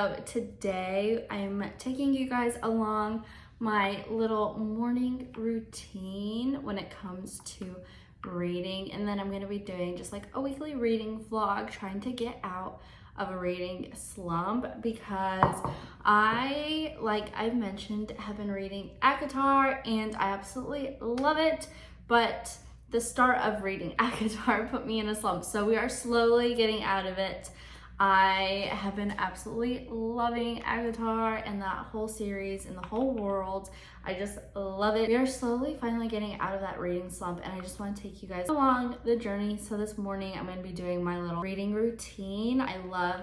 So today I'm taking you guys along my little morning routine when it comes to reading, and then I'm going to be doing just like a weekly reading vlog, trying to get out of a reading slump because like I've mentioned, have been reading ACOTAR and I absolutely love it, but the start of reading ACOTAR put me in a slump. So we are slowly getting out of it. I have been absolutely loving ACOTAR and that whole series and the whole world. I just love it. We are slowly finally getting out of that reading slump, and I just want to take you guys along the journey. So this morning I'm going to be doing my little reading routine. I love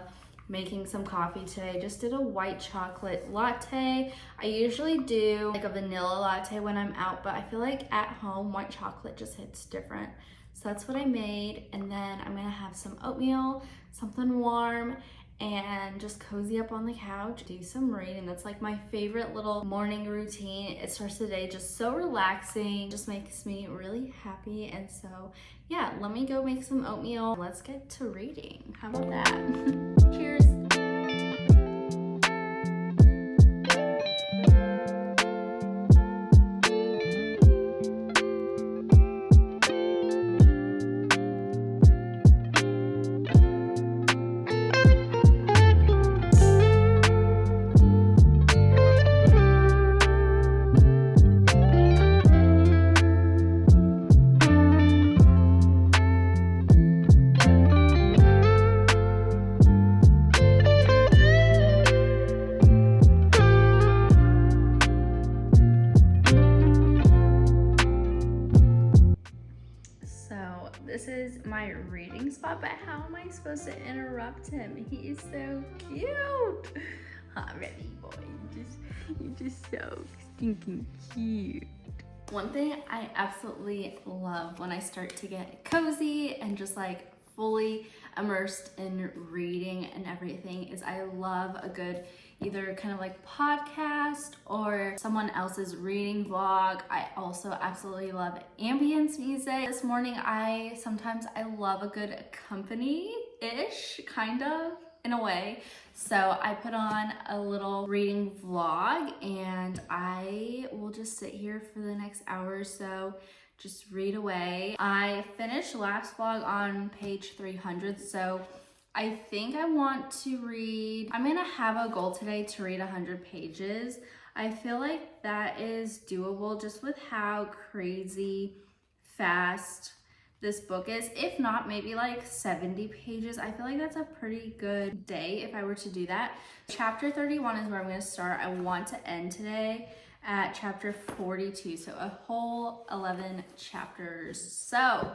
making some coffee today. Just did a white chocolate latte. I usually do like a vanilla latte when I'm out, but I feel like at home white chocolate just hits different. So that's what I made, and then I'm gonna have some oatmeal, something warm, and just cozy up on the couch, do some reading. That's like my favorite little morning routine. It starts the day just so relaxing, just makes me really happy. And so yeah, let me go make some oatmeal. Let's get to reading. How about that? Cheers. This is my reading spot, but how am I supposed to interrupt him? He is so cute. Already, boy, you're just so stinking cute. One thing I absolutely love when I start to get cozy and just like fully immersed in reading and everything is I love a good either kind of like podcast or someone else's reading vlog. I also absolutely love ambience music. This morning sometimes I love a good company-ish, kind of, in a way. So I put on a little reading vlog and I will just sit here for the next hour or so, just read away. I finished last vlog on page 300, so I think I want to read, I'm gonna have a goal today to read 100 pages. I feel like that is doable just with how crazy fast this book is. If not, maybe like 70 pages. I feel like that's a pretty good day if I were to do that. Chapter 31 is where I'm gonna start. I want to end today at chapter 42, so a whole 11 chapters. So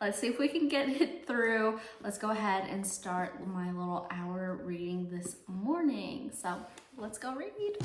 let's see if we can get it through. Let's go ahead and start my little hour reading this morning. So let's go read.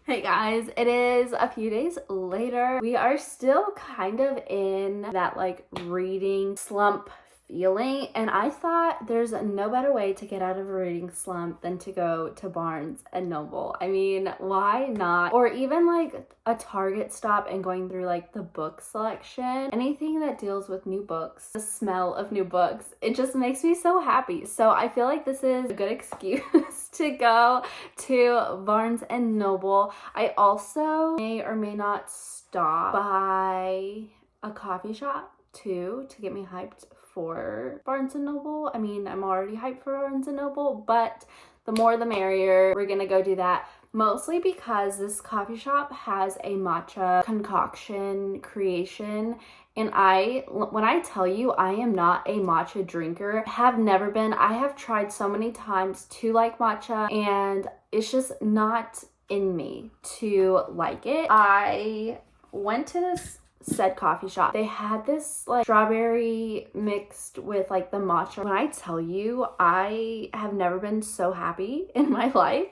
Hey guys, it is a few days later. We are still kind of in that like reading slump feeling, and I thought there's no better way to get out of a reading slump than to go to Barnes and Noble. I mean, why not? Or even like a Target stop and going through like the book selection. Anything that deals with new books, the smell of new books, it just makes me so happy. So I feel like this is a good excuse to go to Barnes and Noble. I also may or may not stop by a coffee shop too to get me hyped for Barnes and Noble. I mean, I'm already hyped for Barnes and Noble, but the more the merrier. We're gonna go do that. Mostly because this coffee shop has a matcha concoction creation. And when I tell you I am not a matcha drinker, have never been. I have tried so many times to like matcha, and it's just not in me to like it. I went to this said coffee shop. They had this like strawberry mixed with like the matcha. When I tell you, I have never been so happy in my life.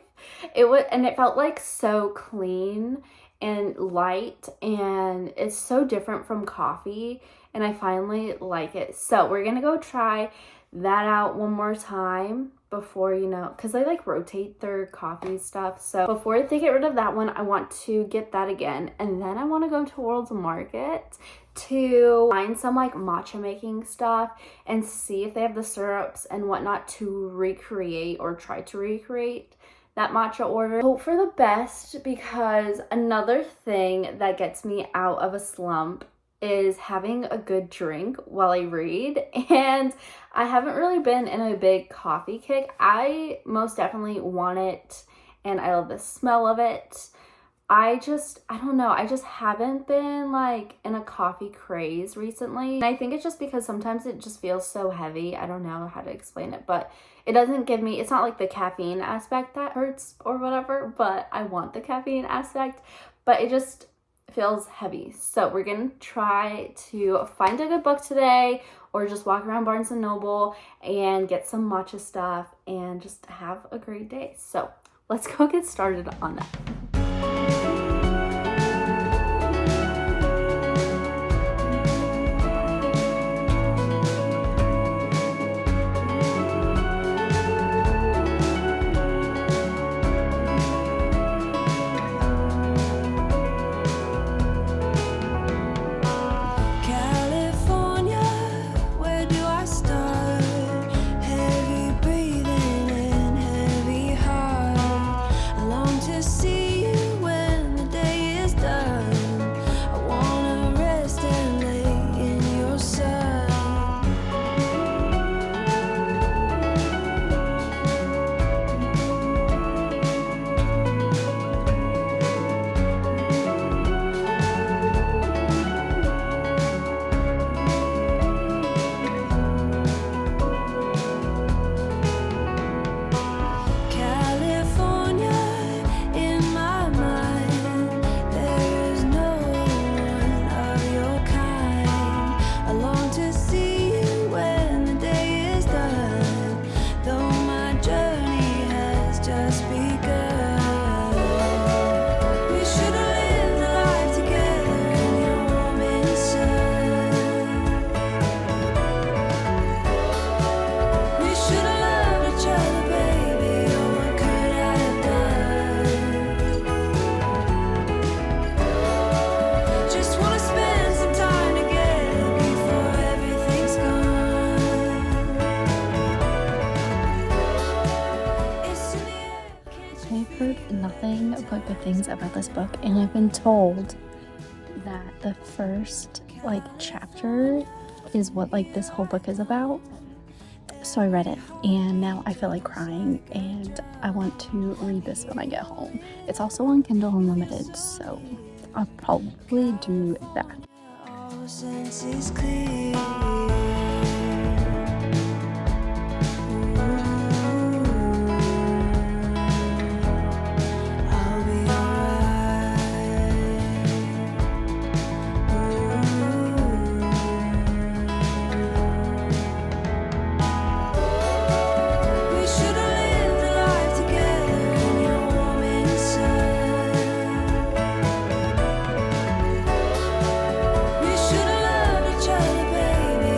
It felt like so clean and light, and it's so different from coffee, and I finally like it. So we're gonna go try that out one more time before, because they like rotate their coffee stuff. So before they get rid of that one, I want to get that again, and then I want to go to World's Market to find some like matcha making stuff and see if they have the syrups and whatnot to recreate or try to recreate that matcha order. Hope for the best, because another thing that gets me out of a slump is having a good drink while I read, and I haven't really been in a big coffee kick. I most definitely want it, and I love the smell of it. I don't know, I just haven't been like in a coffee craze recently. And I think it's just because sometimes it just feels so heavy. I don't know how to explain it, but it doesn't give me, it's not like the caffeine aspect that hurts or whatever, but I want the caffeine aspect, but it just feels heavy. So we're gonna try to find a good book today, or just walk around Barnes and Noble and get some matcha stuff and just have a great day. So let's go get started on that. Nothing but good things about this book, and I've been told that the first chapter is what this whole book is about. So I read it, and now I feel like crying, and I want to read this when I get home. It's also on Kindle Unlimited, so I'll probably do that. All senses clear. Baby,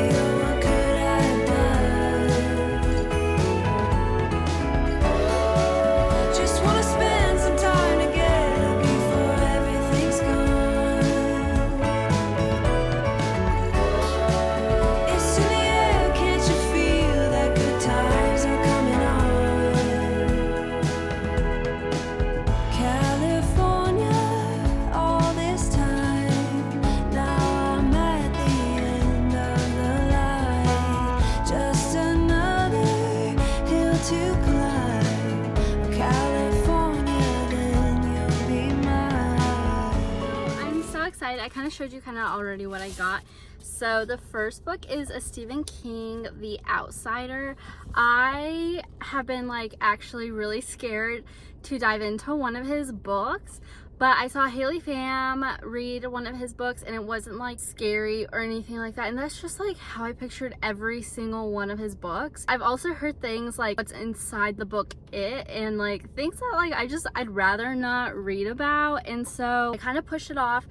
inside. I kind of showed you kind of already what I got. So the first book is a Stephen King, The Outsider. I have been like actually really scared to dive into one of his books, but I saw Haley Pham read one of his books and it wasn't like scary or anything like that, and that's just like how I pictured every single one of his books. I've also heard things like what's inside the book and like things that like I'd rather not read about, and so I kind of pushed it off.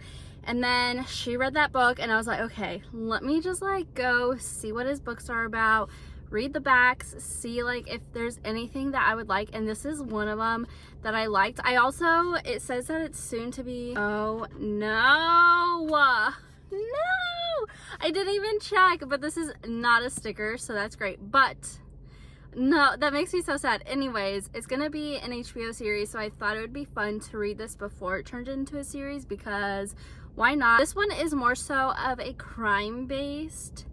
And then she read that book and I was like, okay, let me just like go see what his books are about, read the backs, see like if there's anything that I would like, and this is one of them that I liked. I also, it says that it's soon to be, oh no, I didn't even check, but this is not a sticker, so that's great. But no, that makes me so sad. Anyways, it's gonna be an HBO series, so I thought it would be fun to read this before it turned into a series, because why not? This one is more so of a crime-based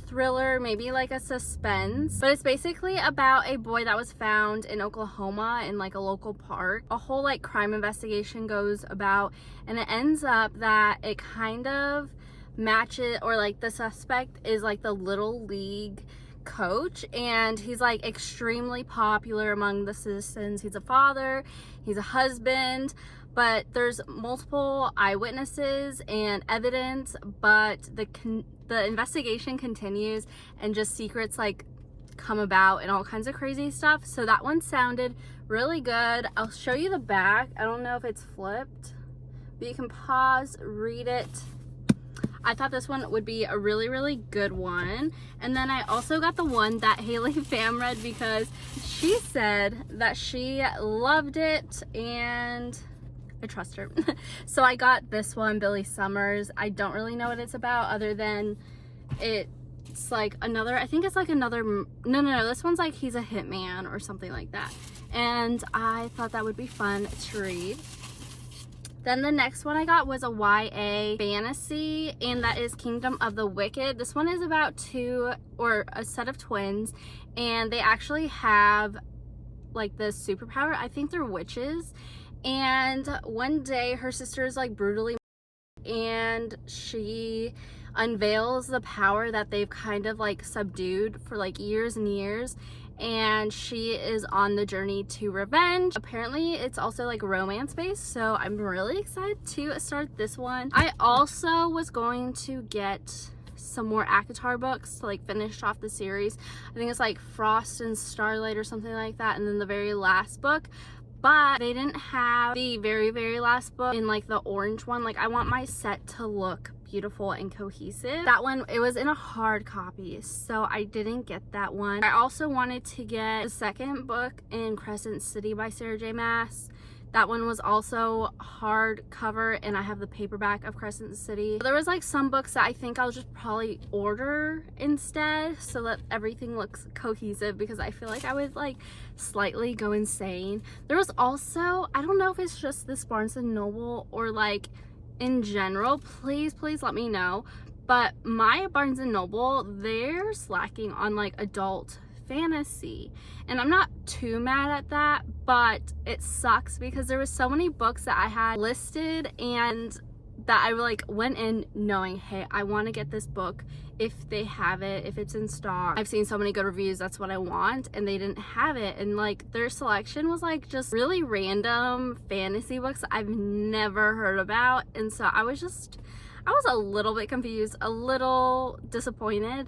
thriller, maybe like a suspense, but it's basically about a boy that was found in Oklahoma in like a local park. A whole like crime investigation goes about, and it ends up that it kind of matches, or like the suspect is like the little league coach, and he's like extremely popular among the citizens. He's a father, he's a husband, but there's multiple eyewitnesses and evidence, but the investigation continues and just secrets like come about and all kinds of crazy stuff. So that one sounded really good. I'll show you the back. I don't know if it's flipped, but you can pause, read it. I thought this one would be a really, really good one. And then I also got the one that Haley Pham read because she said that she loved it and I trust her. So I got this one, Billy Summers. I don't really know what it's about other than it's like another, I think it's like another, no, this one's like he's a hitman or something like that. And I thought that would be fun to read. Then the next one I got was a YA fantasy, and that is Kingdom of the Wicked. This one is about a set of twins, and they actually have like this superpower. I think they're witches. And one day her sister is like brutally, and she unveils the power that they've kind of like subdued for like years and years, and she is on the journey to revenge. Apparently it's also like romance based, so I'm really excited to start this one. I also was going to get some more ACOTAR books to like finish off the series. I think it's like Frost and Starlight or something like that, and then the very last book. But they didn't have the very, very last book in like the orange one. Like I want my set to look beautiful and cohesive. That one, it was in a hard copy, so I didn't get that one. I also wanted to get the second book in Crescent City by Sarah J. Maas. That one was also hardcover, and I have the paperback of Crescent City. There was like some books that I think I'll just probably order instead so that everything looks cohesive, because I feel like I would like slightly go insane. There was also, I don't know if it's just this Barnes & Noble or like in general, please let me know, but my Barnes & Noble, they're slacking on like adult fantasy, and I'm not too mad at that, but it sucks because there was so many books that I had listed and that I like went in knowing, hey, I want to get this book if they have it, if it's in stock. I've seen so many good reviews, that's what I want, and they didn't have it. And like their selection was like just really random fantasy books I've never heard about, and so I was a little bit confused, a little disappointed.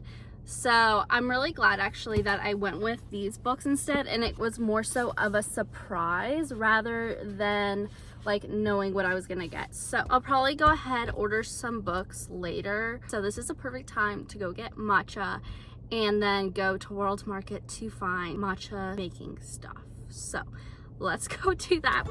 So I'm really glad actually that I went with these books instead, and it was more so of a surprise rather than like knowing what I was gonna get. So I'll probably go ahead, order some books later. So this is a perfect time to go get matcha and then go to World Market to find matcha making stuff. So let's go do that.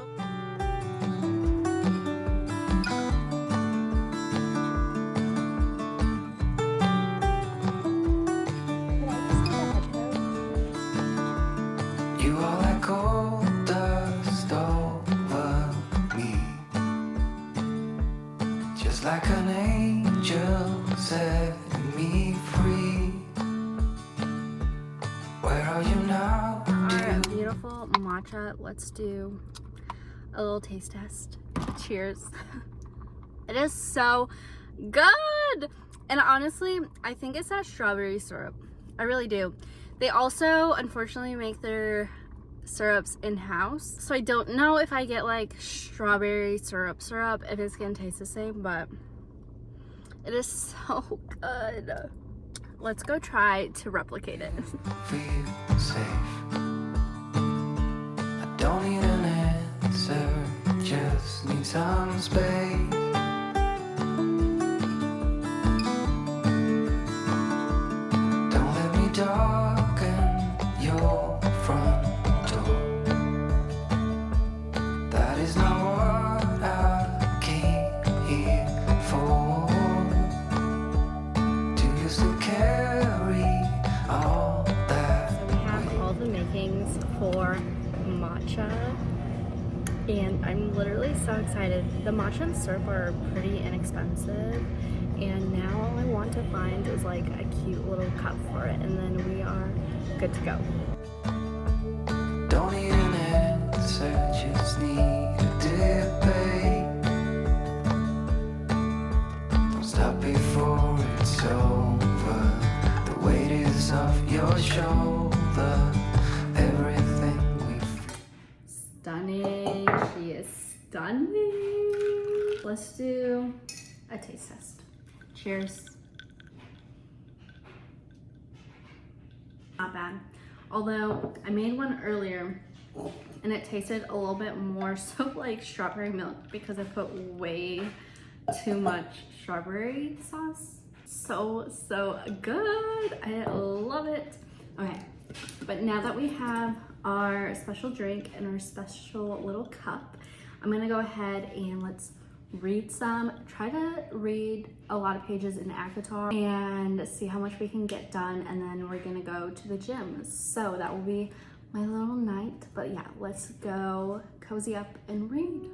Like an angel set me free. Where are you now? Alright, beautiful matcha. Let's do a little taste test. Cheers. It is so good. And honestly, I think it's that strawberry syrup. I really do. They also, unfortunately, make their syrups in-house. So I don't know if I get like strawberry syrup, if it's gonna taste the same, but it is so good. Let's go try to replicate it. Feel safe. I don't need an answer, just need some space. Don't let me darken your front door. That is not what I came here for. Do you still carry all that? So we have all the makings for matcha, and I'm literally so excited. The matcha and syrup are pretty inexpensive, and now all I want to find is like a cute little cup for it, and then we are good to go. Don't need an answer, just need a debate. Don't stop before it's over. The weight is off your shoulder. Everything we Stunning. She is stunning. Let's do a taste test. Cheers. Not bad. Although I made one earlier and it tasted a little bit more so like strawberry milk because I put way too much strawberry sauce. So good. I love it. Okay, but now that we have our special drink and our special little cup, I'm gonna go ahead and let's read some, try to read a lot of pages in ACOTAR and see how much we can get done, and then we're gonna go to the gym. So that will be my little night, but yeah, let's go cozy up and read.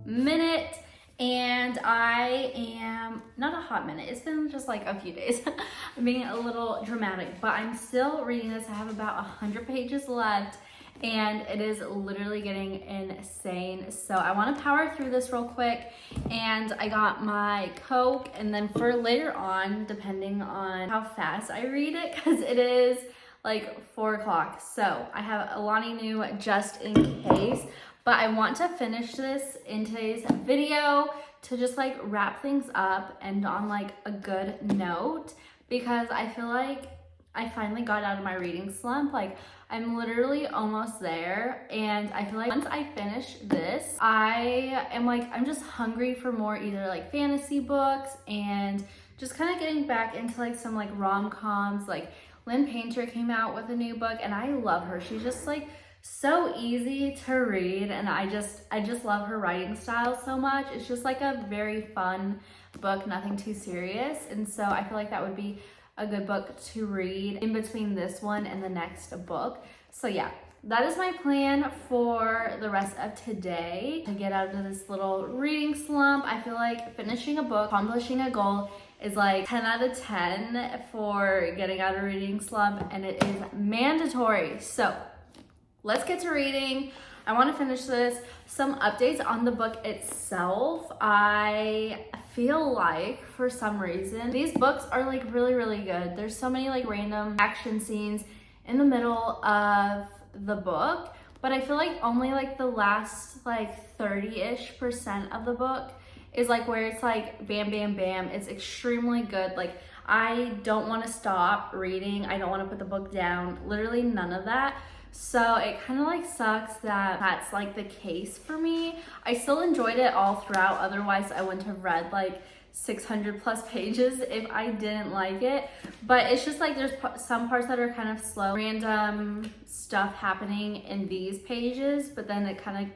Minute, and I am not a hot minute, it's been just like a few days. I'm being a little dramatic, but I'm still reading this. I have about 100 pages left and it is literally getting insane, so I want to power through this real quick. And I got my Coke, and then for later on, depending on how fast I read it, because it is like 4 o'clock, so I have Alani Nu just in case. But I want to finish this in today's video to just like wrap things up and on like a good note, because I feel like I finally got out of my reading slump. Like I'm literally almost there, and I feel like once I finish this, I'm just hungry for more either like fantasy books and just kind of getting back into like some like rom-coms. Like Lynn Painter came out with a new book and I love her. She's just like so easy to read, and I just love her writing style so much. It's just like a very fun book, nothing too serious, and so I feel like that would be a good book to read in between this one and the next book. So yeah, that is my plan for the rest of today, to get out of this little reading slump. I feel like finishing a book, accomplishing a goal, is like 10 out of 10 for getting out of reading slump, and it is mandatory. So let's get to reading. I want to finish this. Some updates on the book itself. I feel like for some reason these books are like really good. There's so many like random action scenes in the middle of the book, but I feel like only like the last like 30-ish% of the book is like where it's like bam, bam, bam. It's extremely good. Like I don't want to stop reading. I don't want to put the book down. Literally none of that. So it kind of like sucks that that's like the case for me. I still enjoyed it all throughout. Otherwise I wouldn't have read like 600 plus pages if I didn't like it. But it's just like there's some parts that are kind of slow. Random stuff happening in these pages, but then it kind of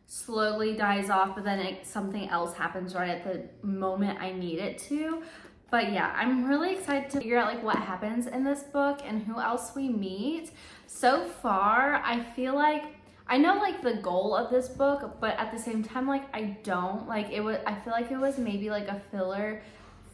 slowly dies off, but then something else happens right at the moment I need it to. But yeah, I'm really excited to figure out like what happens in this book and who else we meet. So far, I feel like I know like the goal of this book, but at the same time, like I don't like it was. I feel like it was maybe like a filler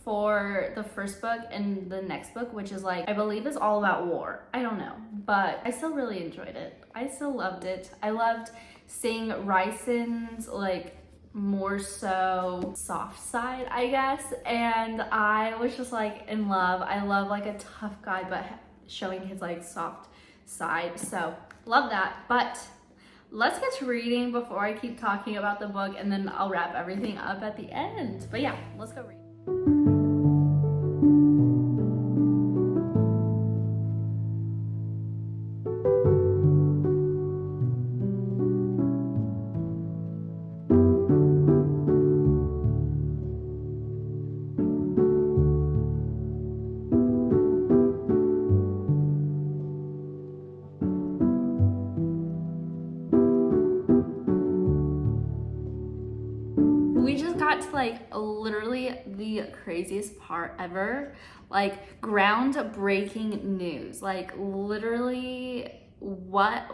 for the first book and the next book, which is like I believe is all about war. I don't know, but I still really enjoyed it. I still loved it. I loved seeing Ryson's like more so soft side, I guess, and I was just like in love. I love like a tough guy, but showing his like soft side. So love that. But let's get to reading before I keep talking about the book, and then I'll wrap everything up at the end. But yeah, let's go read. We just got to like literally the craziest part ever, like groundbreaking news, like literally what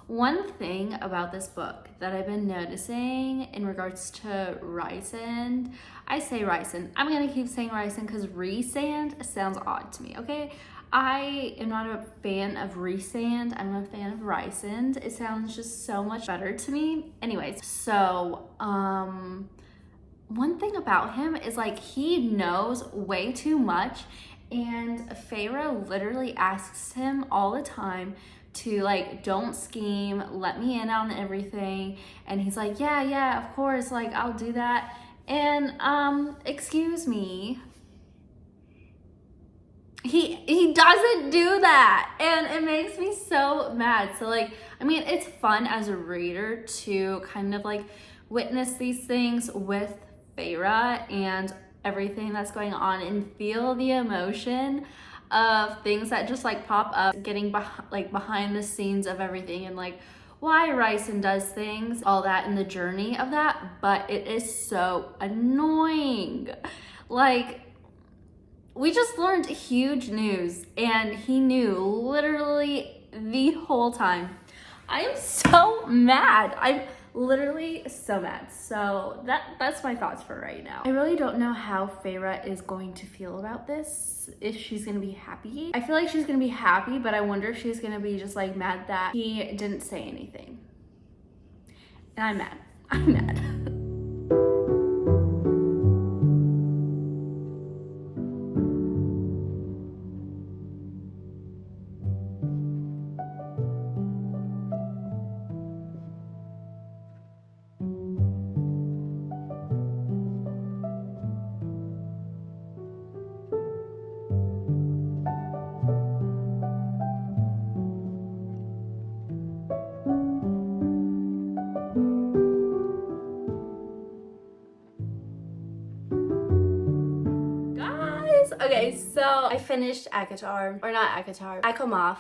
one thing about this book that I've been noticing in regards to Rysand, I say Rysand, I'm gonna keep saying Rysand because Rysand sounds odd to me, okay? I am not a fan of Rysand, I'm a fan of Rysand. It sounds just so much better to me. Anyways, so one thing about him is like he knows way too much, and Feyre literally asks him all the time to like don't scheme, let me in on everything, and he's like yeah of course, like I'll do that. And excuse me, he doesn't do that, and it makes me so mad. So like I mean, it's fun as a reader to kind of like witness these things with Feyre and everything that's going on and feel the emotion of things that just like pop up, getting behind the scenes of everything and like why Rysand does things, all that in the journey of that. But it is so annoying. Like we just learned huge news and he knew literally the whole time. I am so mad. I'm literally so mad. So that's my thoughts for right now. I really don't know how Feyre is going to feel about this, if she's gonna be happy. I feel like she's gonna be happy, but I wonder if she's gonna be just like mad that he didn't say anything. And I'm mad. I'm mad. Okay, so I finished ACOTAR, or not ACOTAR, ACOMAF,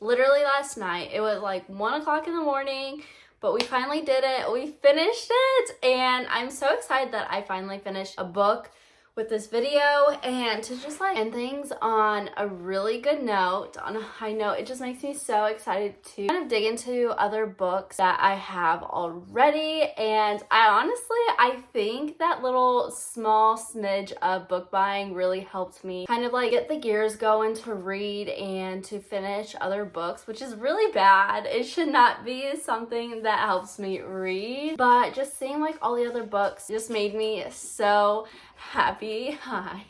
literally last night. It was like 1 o'clock in the morning, but we finally did it. We finished it, and I'm so excited that I finally finished a book with this video, and to just like end things on a really good note, on a high note. It just makes me so excited to kind of dig into other books that I have already. And I think that little small smidge of book buying really helped me kind of like get the gears going to read and to finish other books, which is really bad. It should not be something that helps me read, but just seeing like all the other books just made me so happy. Hi.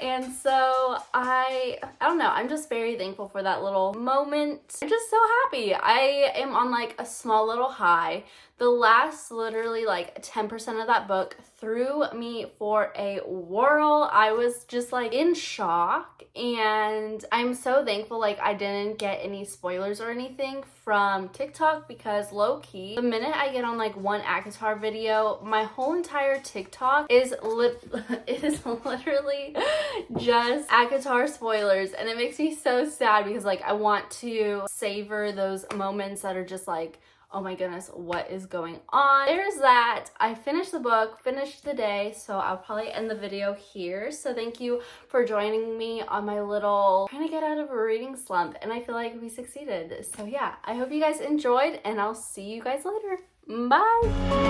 And so I don't know, I'm just very thankful for that little moment. I'm just so happy. I am on like a small little high. The last literally like 10% of that book threw me for a whirl. I was just like in shock, and I'm so thankful like I didn't get any spoilers or anything from TikTok, because low-key, the minute I get on like one ACOTAR video, my whole entire TikTok is literally just ACOTAR spoilers, and it makes me so sad because like I want to savor those moments that are just like, oh my goodness, what is going on? There's that. I finished the book, finished the day, so I'll probably end the video here. So thank you for joining me on my little trying to get out of a reading slump, and I feel like we succeeded. So yeah, I hope you guys enjoyed, and I'll see you guys later. Bye!